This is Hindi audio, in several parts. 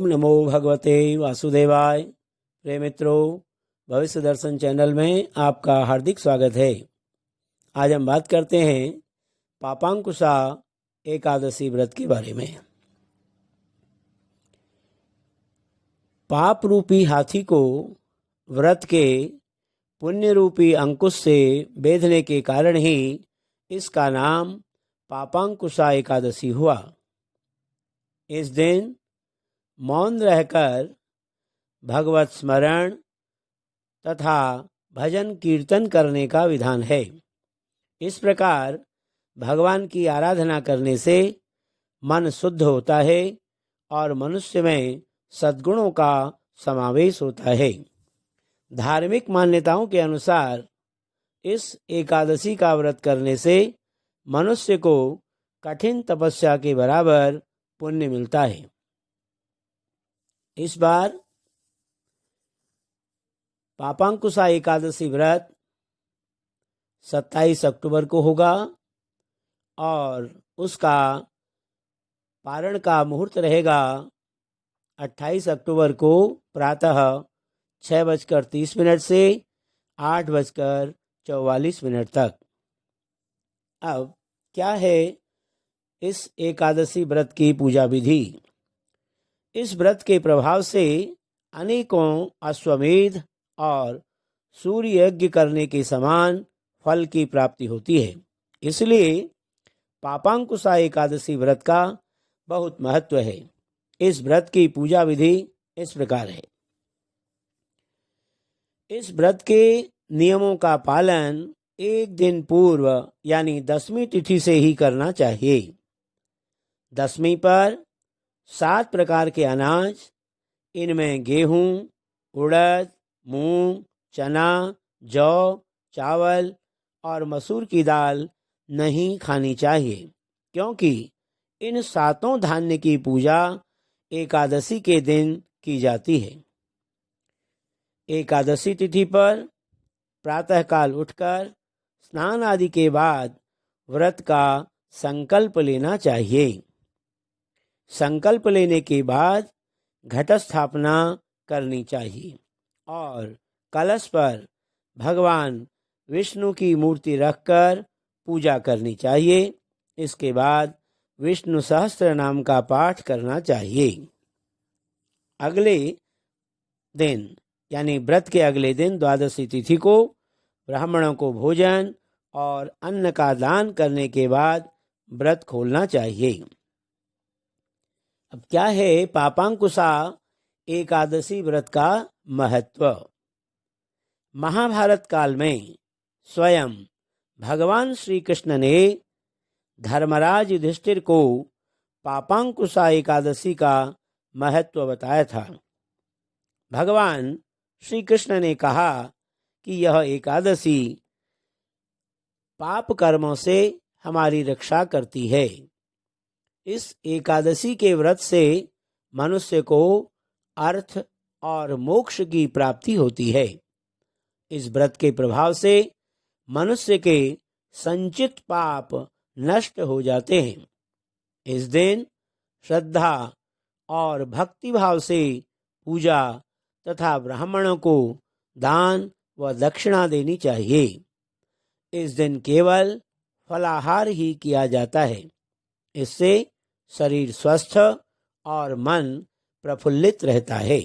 ओम नमो भगवते वासुदेवाय। प्रिय मित्रों, भविष्य दर्शन चैनल में आपका हार्दिक स्वागत है। आज हम बात करते हैं पापांकुशा एकादशी व्रत के बारे में। पाप रूपी हाथी को व्रत के पुण्य रूपी अंकुश से बेधने के कारण ही इसका नाम पापांकुशा एकादशी हुआ। इस दिन मौन रहकर भगवत स्मरण तथा भजन कीर्तन करने का विधान है। इस प्रकार भगवान की आराधना करने से मन शुद्ध होता है और मनुष्य में सद्गुणों का समावेश होता है। धार्मिक मान्यताओं के अनुसार इस एकादशी का व्रत करने से मनुष्य को कठिन तपस्या के बराबर पुण्य मिलता है। इस बार पापांकुशा एकादशी व्रत 27 अक्टूबर को होगा और उसका पारण का मुहूर्त रहेगा 28 अक्टूबर को प्रातः 6:30 से 8:44 तक। अब क्या है इस एकादशी व्रत की पूजा विधि? इस व्रत के प्रभाव से अनेकों अश्वमेध और सूर्य यज्ञ करने के समान फल की प्राप्ति होती है। इसलिए पापांकुशा एकादशी व्रत का बहुत महत्व है। इस व्रत की पूजा विधि इस प्रकार है। इस व्रत के नियमों का पालन एक दिन पूर्व यानी 10वीं तिथि से ही करना चाहिए। 10वीं पर 7 प्रकार के अनाज, इनमें गेहूं, उड़द, मूंग, चना, जौ, चावल और मसूर की दाल नहीं खानी चाहिए, क्योंकि इन 7 धान्य की पूजा एकादशी के दिन की जाती है। एकादशी तिथि पर प्रातःकाल उठकर स्नान आदि के बाद व्रत का संकल्प लेना चाहिए। संकल्प लेने के बाद घट स्थापना करनी चाहिए और कलश पर भगवान विष्णु की मूर्ति रखकर पूजा करनी चाहिए। इसके बाद विष्णु सहस्त्र नाम का पाठ करना चाहिए। अगले दिन यानी व्रत के अगले दिन द्वादशी तिथि को ब्राह्मणों को भोजन और अन्न का दान करने के बाद व्रत खोलना चाहिए। अब क्या है पापांकुशा एकादशी व्रत का महत्व? महाभारत काल में स्वयं भगवान श्री कृष्ण ने धर्मराज युधिष्ठिर को पापांकुशा एकादशी का महत्व बताया था। भगवान श्री कृष्ण ने कहा कि यह एकादशी पाप कर्मों से हमारी रक्षा करती है। इस एकादशी के व्रत से मनुष्य को अर्थ और मोक्ष की प्राप्ति होती है। इस व्रत के प्रभाव से मनुष्य के संचित पाप नष्ट हो जाते हैं। इस दिन श्रद्धा और भक्ति भाव से पूजा तथा ब्राह्मणों को दान व दक्षिणा देनी चाहिए। इस दिन केवल फलाहार ही किया जाता है। इससे शरीर स्वस्थ और मन प्रफुल्लित रहता है।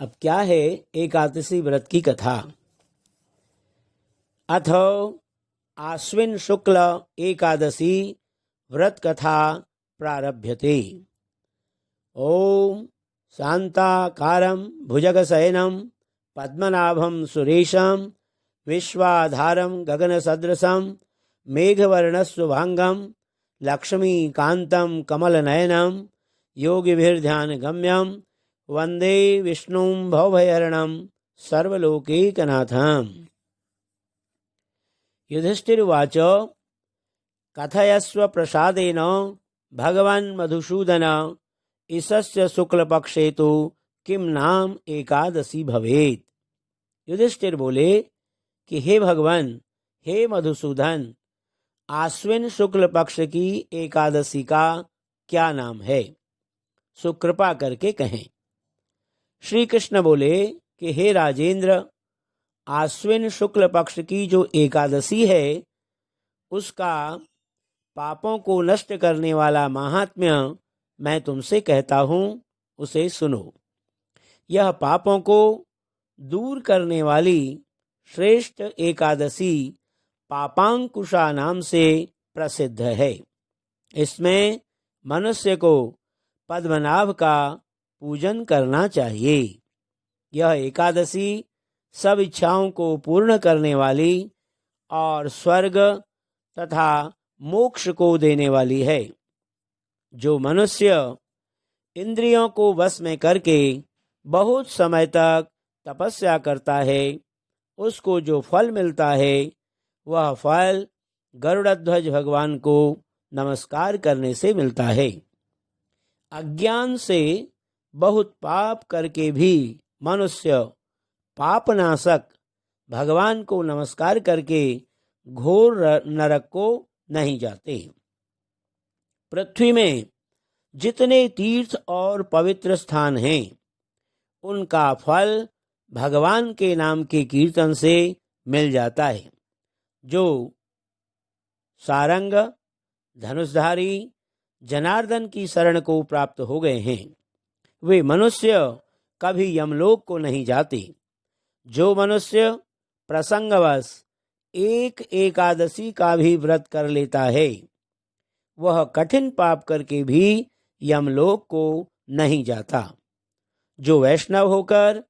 अब क्या है एकादशी व्रत की कथा? अथ आश्विन शुक्ल एकादशी व्रत कथा प्रारभ्यते। ओम शांताकारं भुजगशयनं पद्मनाभं सुरेशं विश्वाधारं गगनसदृशं मेघवर्णशुभांगं लक्ष्मीकान्तं कमलनयनं योगिभिर्ध्यानगम्यं वन्दे विष्णुं भवभयहरणं सर्वलोकैकनाथम्। युधिष्ठिरुवाच कथयस्व प्रसादेन भगवन् मधुसूदन ईशस्य शुक्लपक्षे तो किम नाम एकादशी भवेत्। युधिष्ठिर बोले कि हे भगवान, हे मधुसूदन, आश्विन शुक्ल पक्ष की एकादशी का क्या नाम है? सो कृपा करके कहें। श्री कृष्ण बोले कि हे राजेंद्र, आश्विन शुक्ल पक्ष की जो एकादशी है उसका पापों को नष्ट करने वाला महात्म्य मैं तुमसे कहता हूँ, उसे सुनो। यह पापों को दूर करने वाली श्रेष्ठ एकादशी पापांकुशा नाम से प्रसिद्ध है। इसमें मनुष्य को पद्मनाभ का पूजन करना चाहिए। यह एकादशी सब इच्छाओं को पूर्ण करने वाली और स्वर्ग तथा मोक्ष को देने वाली है। जो मनुष्य इंद्रियों को वश में करके बहुत समय तक तपस्या करता है, उसको जो फल मिलता है वह फल गरुड़ध्वज भगवान को नमस्कार करने से मिलता है। अज्ञान से बहुत पाप करके भी मनुष्य पापनाशक भगवान को नमस्कार करके घोर नरक को नहीं जाते। पृथ्वी में जितने तीर्थ और पवित्र स्थान हैं, उनका फल भगवान के नाम के कीर्तन से मिल जाता है। जो सारंग धनुषधारी जनार्दन की शरण को प्राप्त हो गए हैं, वे मनुष्य कभी यमलोक को नहीं जाते। जो मनुष्य प्रसंगवश एक एकादशी का भी व्रत कर लेता है, वह कठिन पाप करके भी यमलोक को नहीं जाता। जो वैष्णव होकर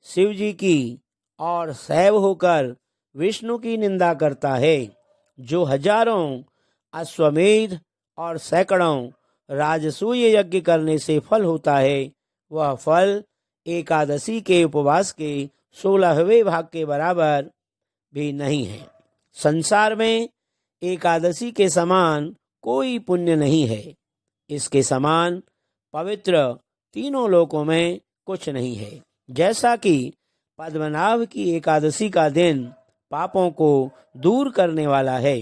शिव जी की और शैव होकर विष्णु की निंदा करता है, जो हजारों अश्वमेध और सैकड़ों राजसूय यज्ञ करने से फल होता है, वह फल एकादशी के उपवास के 16वें भाग के बराबर भी नहीं है। संसार में एकादशी के समान कोई पुण्य नहीं है। इसके समान पवित्र तीनों लोकों में कुछ नहीं है। जैसा कि पद्मनाभ की एकादशी का दिन पापों को दूर करने वाला है,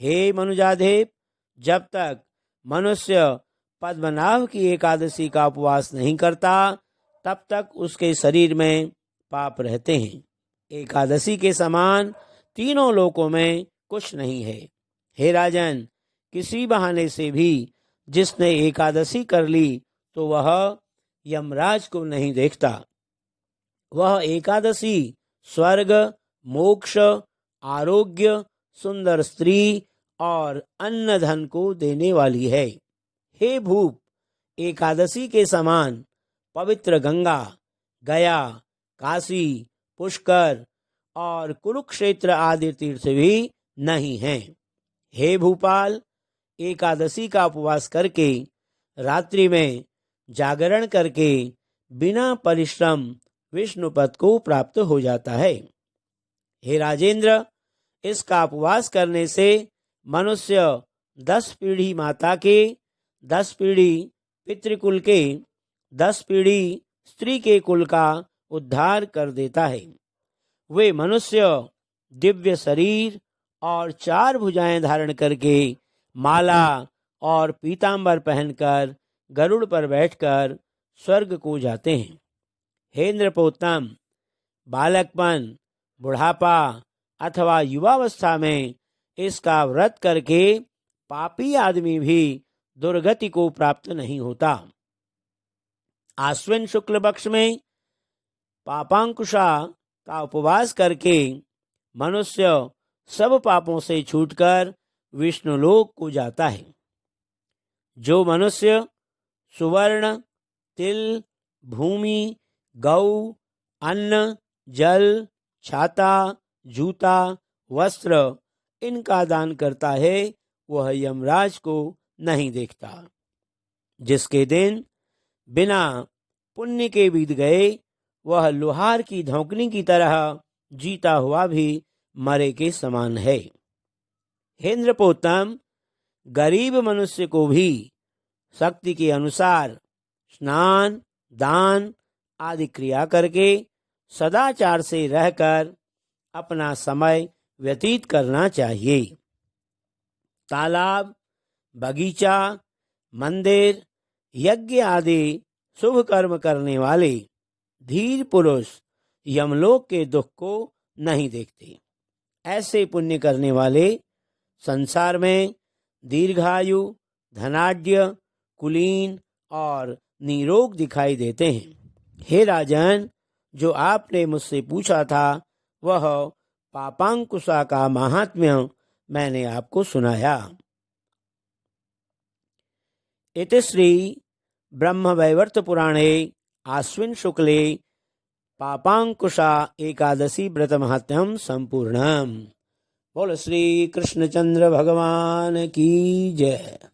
हे मनुजादेव, जब तक मनुष्य पद्मनाभ की एकादशी का उपवास नहीं करता, तब तक उसके शरीर में पाप रहते हैं। एकादशी के समान तीनों लोकों में कुछ नहीं है। हे राजन, किसी बहाने से भी जिसने एकादशी कर ली तो वह यमराज को नहीं देखता। वह एकादशी स्वर्ग, मोक्ष, आरोग्य, सुंदर स्त्री और अन्न धन को देने वाली है। हे भूप, एकादशी के समान पवित्र गंगा, गया, काशी, पुष्कर और कुरुक्षेत्र आदि तीर्थ भी नहीं हैं। हे भूपाल, एकादशी का उपवास करके रात्रि में जागरण करके बिना परिश्रम विष्णु पद को प्राप्त हो जाता है। हे राजेंद्र, इसका उपवास करने से मनुष्य 10 पीढ़ी माता के, 10 पीढ़ी पितृकुल के, 10 पीढ़ी स्त्री के कुल का उद्धार कर देता है। वे मनुष्य दिव्य शरीर और 4 भुजाएं धारण करके माला और पीतांबर पहनकर गरुड़ पर बैठकर स्वर्ग को जाते हैं। हे नृपोत्तम, बालकपन, बुढ़ापा अथवा युवावस्था में इसका व्रत करके पापी आदमी भी दुर्गति को प्राप्त नहीं होता। आश्विन शुक्ल पक्ष में पापांकुशा का उपवास करके मनुष्य सब पापों से छूटकर विष्णुलोक को जाता है। जो मनुष्य सुवर्ण, तिल, भूमि, गौ, अन्न, जल, छाता, जूता, वस्त्र इनका दान करता है, वह यमराज को नहीं देखता। जिसके दिन बिना पुण्य के बीत गए, वह लोहार की धौंकनी की तरह जीता हुआ भी मरे के समान है। हे नृपोत्तम, गरीब मनुष्य को भी शक्ति के अनुसार स्नान, दान आदि क्रिया करके सदाचार से रहकर अपना समय व्यतीत करना चाहिए। तालाब, बगीचा, मंदिर, यज्ञ आदि शुभ कर्म करने वाले धीर पुरुष यमलोक के दुख को नहीं देखते। ऐसे पुण्य करने वाले संसार में दीर्घायु, धनाढ्य, कुलीन और निरोग दिखाई देते हैं। हे राजन, जो आपने मुझसे पूछा था वह पापांकुशा का महात्म्य मैंने आपको सुनाया। इति श्री ब्रह्मवैवर्त पुराणे आश्विन शुक्ले पापांकुशा एकादशी व्रत महात्म्यम संपूर्णम। बोल श्री कृष्णचंद्र भगवान की जय।